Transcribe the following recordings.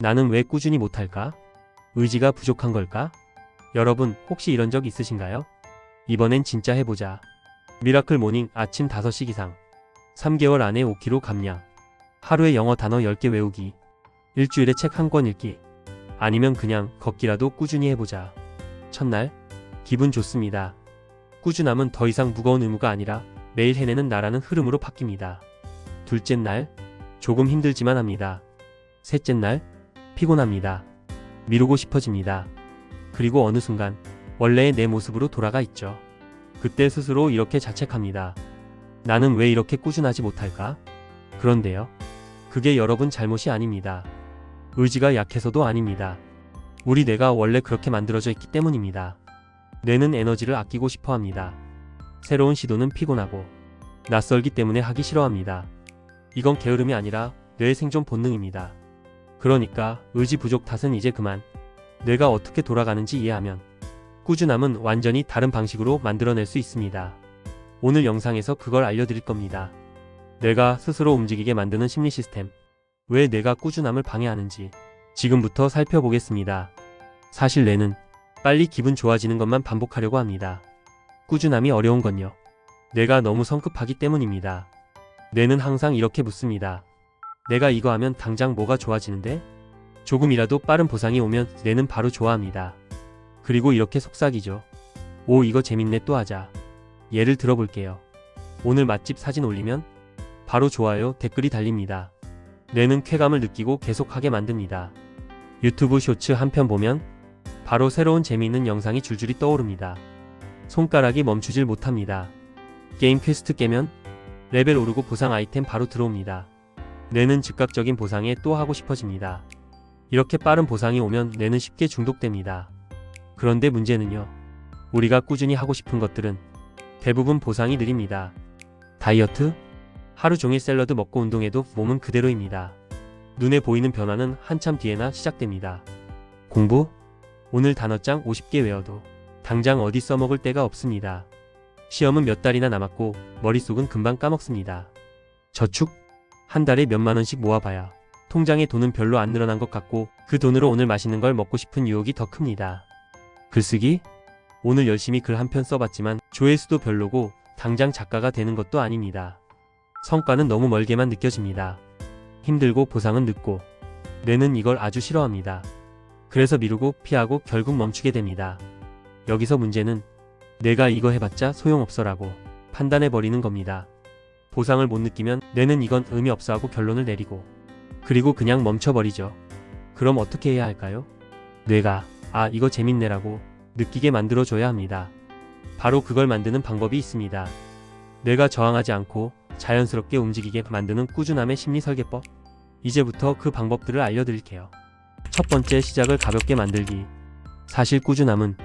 나는 왜 꾸준히 못할까? 의지가 부족한 걸까? 여러분 혹시 이런 적 있으신가요? 이번엔 진짜 해보자. 미라클 모닝 아침 5시 기상. 3개월 안에 5kg 감량. 하루에 영어 단어 10개 외우기. 일주일에 책 한 권 읽기. 아니면 그냥 걷기라도 꾸준히 해보자. 첫날, 기분 좋습니다. 꾸준함은 더 이상 무거운 의무가 아니라 매일 해내는 나라는 흐름으로 바뀝니다. 둘째 날, 조금 힘들지만 합니다. 셋째 날, 피곤합니다. 미루고 싶어집니다. 그리고 어느 순간 원래의 내 모습으로 돌아가 있죠. 그때 스스로 이렇게 자책합니다. 나는 왜 이렇게 꾸준하지 못할까? 그런데요. 그게 여러분 잘못이 아닙니다. 의지가 약해서도 아닙니다. 우리 뇌가 원래 그렇게 만들어져 있기 때문입니다. 뇌는 에너지를 아끼고 싶어 합니다. 새로운 시도는 피곤하고 낯설기 때문에 하기 싫어합니다. 이건 게으름이 아니라 뇌의 생존 본능입니다. 그러니까 의지 부족 탓은 이제 그만. 뇌가 어떻게 돌아가는지 이해하면 꾸준함은 완전히 다른 방식으로 만들어낼 수 있습니다. 오늘 영상에서 그걸 알려드릴 겁니다. 뇌가 스스로 움직이게 만드는 심리 시스템. 왜 뇌가 꾸준함을 방해하는지 지금부터 살펴보겠습니다. 사실 뇌는 빨리 기분 좋아지는 것만 반복하려고 합니다. 꾸준함이 어려운 건요. 뇌가 너무 성급하기 때문입니다. 뇌는 항상 이렇게 묻습니다. 내가 이거 하면 당장 뭐가 좋아지는데? 조금이라도 빠른 보상이 오면 뇌는 바로 좋아합니다. 그리고 이렇게 속삭이죠. 오, 이거 재밌네, 또 하자. 예를 들어볼게요. 오늘 맛집 사진 올리면 바로 좋아요, 댓글이 달립니다. 뇌는 쾌감을 느끼고 계속하게 만듭니다. 유튜브 쇼츠 한 편 보면 바로 새로운 재미있는 영상이 줄줄이 떠오릅니다. 손가락이 멈추질 못합니다. 게임 퀘스트 깨면 레벨 오르고 보상 아이템 바로 들어옵니다. 뇌는 즉각적인 보상에 또 하고 싶어집니다. 이렇게 빠른 보상이 오면 뇌는 쉽게 중독됩니다. 그런데 문제는요. 우리가 꾸준히 하고 싶은 것들은 대부분 보상이 느립니다. 다이어트? 하루 종일 샐러드 먹고 운동해도 몸은 그대로입니다. 눈에 보이는 변화는 한참 뒤에나 시작됩니다. 공부? 오늘 단어장 50개 외워도 당장 어디 써먹을 데가 없습니다. 시험은 몇 달이나 남았고 머릿속은 금방 까먹습니다. 저축? 한 달에 몇만 원씩 모아봐야 통장에 돈은 별로 안 늘어난 것 같고 그 돈으로 오늘 맛있는 걸 먹고 싶은 유혹이 더 큽니다. 글쓰기? 오늘 열심히 글 한 편 써봤지만 조회수도 별로고 당장 작가가 되는 것도 아닙니다. 성과는 너무 멀게만 느껴집니다. 힘들고 보상은 늦고 뇌는 이걸 아주 싫어합니다. 그래서 미루고 피하고 결국 멈추게 됩니다. 여기서 문제는 내가 이거 해봤자 소용없어라고 판단해버리는 겁니다. 보상을 못 느끼면 뇌는 이건 의미 없어 하고 결론을 내리고 그리고 그냥 멈춰버리죠. 그럼 어떻게 해야 할까요? 뇌가 아, 이거 재밌네라고 느끼게 만들어줘야 합니다. 바로 그걸 만드는 방법이 있습니다. 뇌가 저항하지 않고 자연스럽게 움직이게 만드는 꾸준함의 심리 설계법. 이제부터 그 방법들을 알려드릴게요. 첫 번째, 시작을 가볍게 만들기. 사실 꾸준함은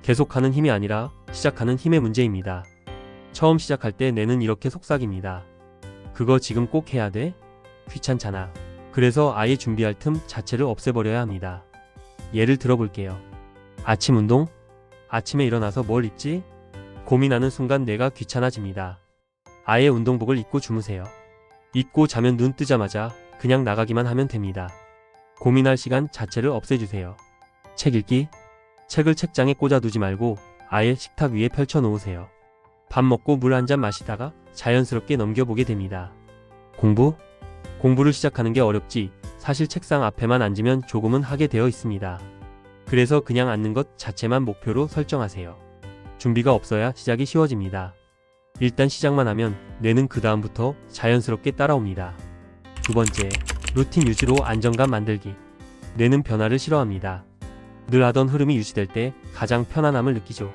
계속하는 힘이 아니라 시작하는 힘의 문제입니다. 처음 시작할 때 뇌는 이렇게 속삭입니다. 그거 지금 꼭 해야 돼? 귀찮잖아. 그래서 아예 준비할 틈 자체를 없애버려야 합니다. 예를 들어볼게요. 아침 운동? 아침에 일어나서 뭘 입지? 고민하는 순간 뇌가 귀찮아집니다. 아예 운동복을 입고 주무세요. 입고 자면 눈 뜨자마자 그냥 나가기만 하면 됩니다. 고민할 시간 자체를 없애주세요. 책 읽기? 책을 책장에 꽂아두지 말고 아예 식탁 위에 펼쳐놓으세요. 밥 먹고 물 한 잔 마시다가 자연스럽게 넘겨보게 됩니다. 공부? 공부를 시작하는 게 어렵지 사실 책상 앞에만 앉으면 조금은 하게 되어 있습니다. 그래서 그냥 앉는 것 자체만 목표로 설정하세요. 준비가 없어야 시작이 쉬워집니다. 일단 시작만 하면 뇌는 그 다음부터 자연스럽게 따라옵니다. 두 번째, 루틴 유지로 안정감 만들기. 뇌는 변화를 싫어합니다. 늘 하던 흐름이 유지될 때 가장 편안함을 느끼죠.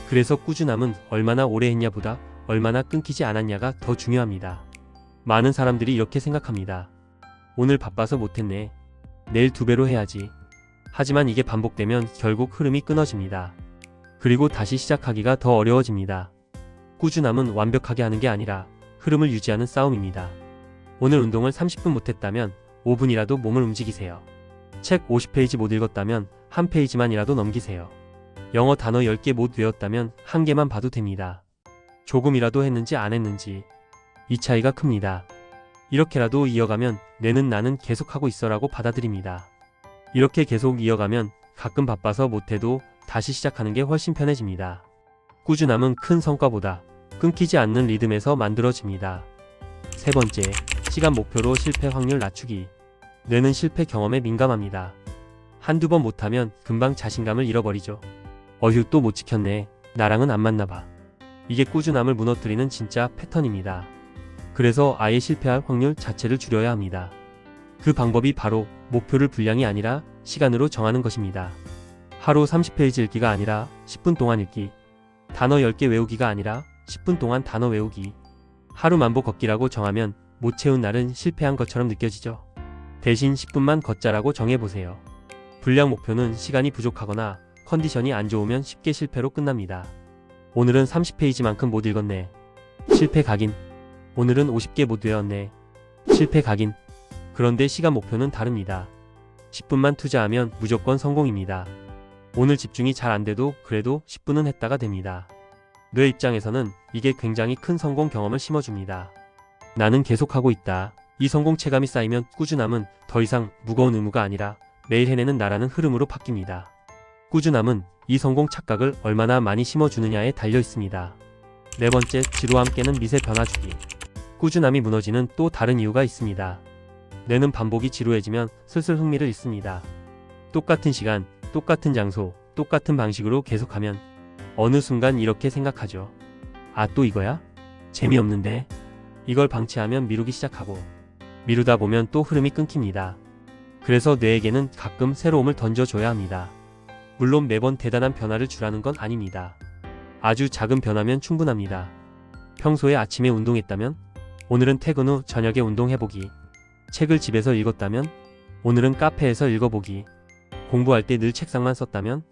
그래서 꾸준함은 얼마나 오래 했냐보다 얼마나 끊기지 않았냐가 더 중요합니다. 많은 사람들이 이렇게 생각합니다. 오늘 바빠서 못했네. 내일 2배로 해야지. 하지만 이게 반복되면 결국 흐름이 끊어집니다. 그리고 다시 시작하기가 더 어려워집니다. 꾸준함은 완벽하게 하는 게 아니라 흐름을 유지하는 싸움입니다. 오늘 운동을 30분 못했다면 5분이라도 몸을 움직이세요. 책 50페이지 못 읽었다면 1페이지만이라도 넘기세요. 영어 단어 10개 못 외웠다면 1개만 봐도 됩니다. 조금이라도 했는지 안 했는지 이 차이가 큽니다. 이렇게라도 이어가면 뇌는 나는 계속하고 있어라고 받아들입니다. 이렇게 계속 이어가면 가끔 바빠서 못해도 다시 시작하는 게 훨씬 편해집니다. 꾸준함은 큰 성과보다 끊기지 않는 리듬에서 만들어집니다. 세 번째, 시간 목표로 실패 확률 낮추기. 뇌는 실패 경험에 민감합니다. 한두 번 못하면 금방 자신감을 잃어버리죠. 어휴, 또 못 지켰네. 나랑은 안 맞나봐. 이게 꾸준함을 무너뜨리는 진짜 패턴입니다. 그래서 아예 실패할 확률 자체를 줄여야 합니다. 그 방법이 바로 목표를 분량이 아니라 시간으로 정하는 것입니다. 하루 30페이지 읽기가 아니라 10분 동안 읽기. 단어 10개 외우기가 아니라 10분 동안 단어 외우기. 하루 만보 걷기라고 정하면 못 채운 날은 실패한 것처럼 느껴지죠. 대신 10분만 걷자라고 정해보세요. 분량 목표는 시간이 부족하거나 컨디션이 안 좋으면 쉽게 실패로 끝납니다. 오늘은 30페이지만큼 못 읽었네. 실패 각인. 오늘은 50개 못 외웠네. 실패 각인. 그런데 시간 목표는 다릅니다. 10분만 투자하면 무조건 성공입니다. 오늘 집중이 잘 안 돼도 그래도 10분은 했다가 됩니다. 뇌 입장에서는 이게 굉장히 큰 성공 경험을 심어줍니다. 나는 계속하고 있다. 이 성공 체감이 쌓이면 꾸준함은 더 이상 무거운 의무가 아니라 매일 해내는 나라는 흐름으로 바뀝니다. 꾸준함은 이 성공 착각을 얼마나 많이 심어주느냐에 달려 있습니다. 네 번째, 지루와 함께는 미세 변화 주기. 꾸준함이 무너지는 또 다른 이유가 있습니다. 뇌는 반복이 지루해지면 슬슬 흥미를 잃습니다. 똑같은 시간, 똑같은 장소, 똑같은 방식으로 계속하면 어느 순간 이렇게 생각하죠. 아, 또 이거야? 재미없는데? 이걸 방치하면 미루기 시작하고 미루다 보면 또 흐름이 끊깁니다. 그래서 뇌에게는 가끔 새로움을 던져줘야 합니다. 물론 매번 대단한 변화를 주라는 건 아닙니다. 아주 작은 변화면 충분합니다. 평소에 아침에 운동했다면 오늘은 퇴근 후 저녁에 운동해보기. 책을 집에서 읽었다면 오늘은 카페에서 읽어보기. 공부할 때 늘 책상만 썼다면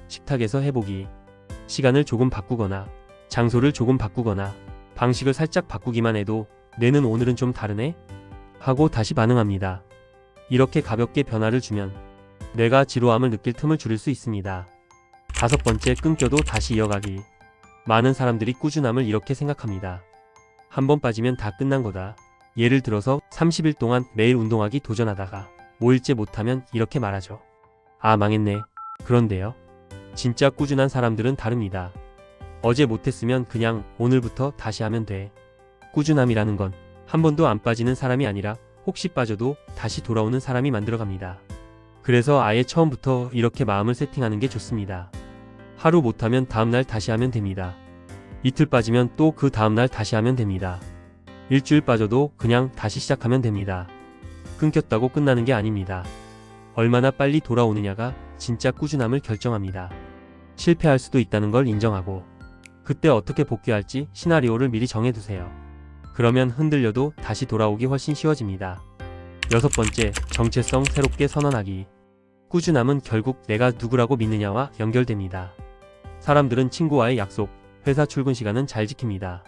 식탁에서 해보기. 시간을 조금 바꾸거나 장소를 조금 바꾸거나 방식을 살짝 바꾸기만 해도 뇌는 오늘은 좀 다르네? 하고 다시 반응합니다. 이렇게 가볍게 변화를 주면 뇌가 지루함을 느낄 틈을 줄일 수 있습니다. 다섯 번째, 끊겨도 다시 이어가기. 많은 사람들이 꾸준함을 이렇게 생각합니다. 한 번 빠지면 다 끝난 거다. 예를 들어서 30일 동안 매일 운동하기 도전하다가 5일째 못하면 이렇게 말하죠. 아, 망했네. 그런데요, 진짜 꾸준한 사람들은 다릅니다. 어제 못했으면 그냥 오늘부터 다시 하면 돼. 꾸준함이라는 건 한 번도 안 빠지는 사람이 아니라 혹시 빠져도 다시 돌아오는 사람이 만들어갑니다. 그래서 아예 처음부터 이렇게 마음을 세팅하는 게 좋습니다. 하루 못하면 다음날 다시 하면 됩니다. 이틀 빠지면 또 그 다음날 다시 하면 됩니다. 일주일 빠져도 그냥 다시 시작하면 됩니다. 끊겼다고 끝나는 게 아닙니다. 얼마나 빨리 돌아오느냐가 진짜 꾸준함을 결정합니다. 실패할 수도 있다는 걸 인정하고 그때 어떻게 복귀할지 시나리오를 미리 정해두세요. 그러면 흔들려도 다시 돌아오기 훨씬 쉬워집니다. 여섯 번째, 정체성 새롭게 선언하기. 꾸준함은 결국 내가 누구라고 믿느냐와 연결됩니다. 사람들은 친구와의 약속, 회사 출근 시간은 잘 지킵니다.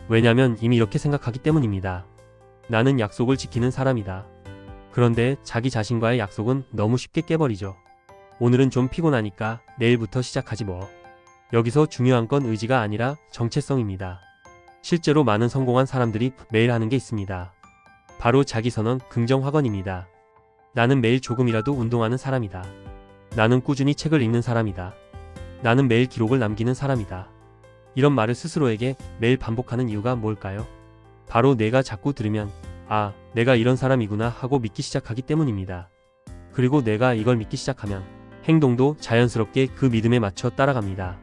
왜냐면 이미 이렇게 생각하기 때문입니다. 나는 약속을 지키는 사람이다. 그런데 자기 자신과의 약속은 너무 쉽게 깨버리죠. 오늘은 좀 피곤하니까 내일부터 시작하지 뭐. 여기서 중요한 건 의지가 아니라 정체성입니다. 실제로 많은 성공한 사람들이 매일 하는 게 있습니다. 바로 자기선언 긍정확언입니다. 나는 매일 조금이라도 운동하는 사람이다. 나는 꾸준히 책을 읽는 사람이다. 나는 매일 기록을 남기는 사람이다. 이런 말을 스스로에게 매일 반복하는 이유가 뭘까요? 바로 내가 자꾸 들으면 아, 내가 이런 사람이구나 하고 믿기 시작하기 때문입니다. 그리고 내가 이걸 믿기 시작하면 행동도 자연스럽게 그 믿음에 맞춰 따라갑니다.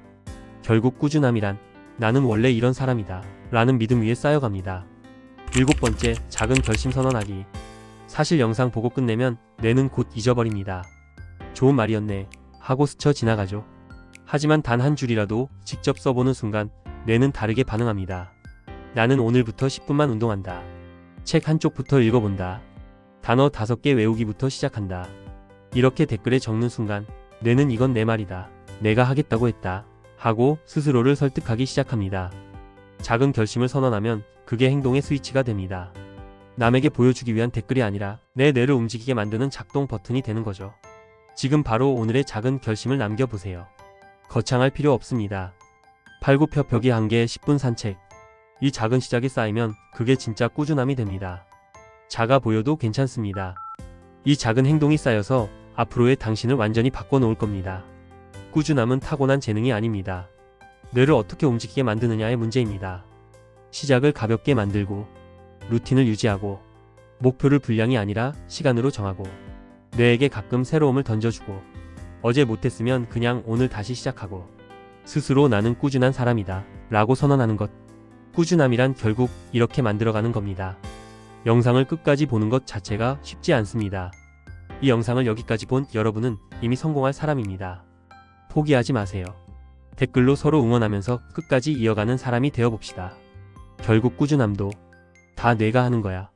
결국 꾸준함이란 나는 원래 이런 사람이다 라는 믿음 위에 쌓여갑니다. 일곱 번째, 작은 결심 선언하기. 사실 영상 보고 끝내면 뇌는 곧 잊어버립니다. 좋은 말이었네 하고 스쳐 지나가죠. 하지만 단 한 줄이라도 직접 써보는 순간 뇌는 다르게 반응합니다. 나는 오늘부터 10분만 운동한다. 책 한쪽부터 읽어본다. 단어 5개 외우기부터 시작한다. 이렇게 댓글에 적는 순간 뇌는 이건 내 말이다. 내가 하겠다고 했다. 하고 스스로를 설득하기 시작합니다. 작은 결심을 선언하면 그게 행동의 스위치가 됩니다. 남에게 보여주기 위한 댓글이 아니라 내 뇌를 움직이게 만드는 작동 버튼이 되는 거죠. 지금 바로 오늘의 작은 결심을 남겨보세요. 거창할 필요 없습니다. 팔굽혀펴기 1개 10분 산책. 이 작은 시작이 쌓이면 그게 진짜 꾸준함이 됩니다. 작아 보여도 괜찮습니다. 이 작은 행동이 쌓여서 앞으로의 당신을 완전히 바꿔놓을 겁니다. 꾸준함은 타고난 재능이 아닙니다. 뇌를 어떻게 움직이게 만드느냐의 문제입니다. 시작을 가볍게 만들고 루틴을 유지하고 목표를 분량이 아니라 시간으로 정하고 뇌에게 가끔 새로움을 던져주고 어제 못했으면 그냥 오늘 다시 시작하고 스스로 나는 꾸준한 사람이다 라고 선언하는 것. 꾸준함이란 결국 이렇게 만들어가는 겁니다. 영상을 끝까지 보는 것 자체가 쉽지 않습니다. 이 영상을 여기까지 본 여러분은 이미 성공할 사람입니다. 포기하지 마세요. 댓글로 서로 응원하면서 끝까지 이어가는 사람이 되어봅시다. 결국 꾸준함도 다 뇌가 하는 거야.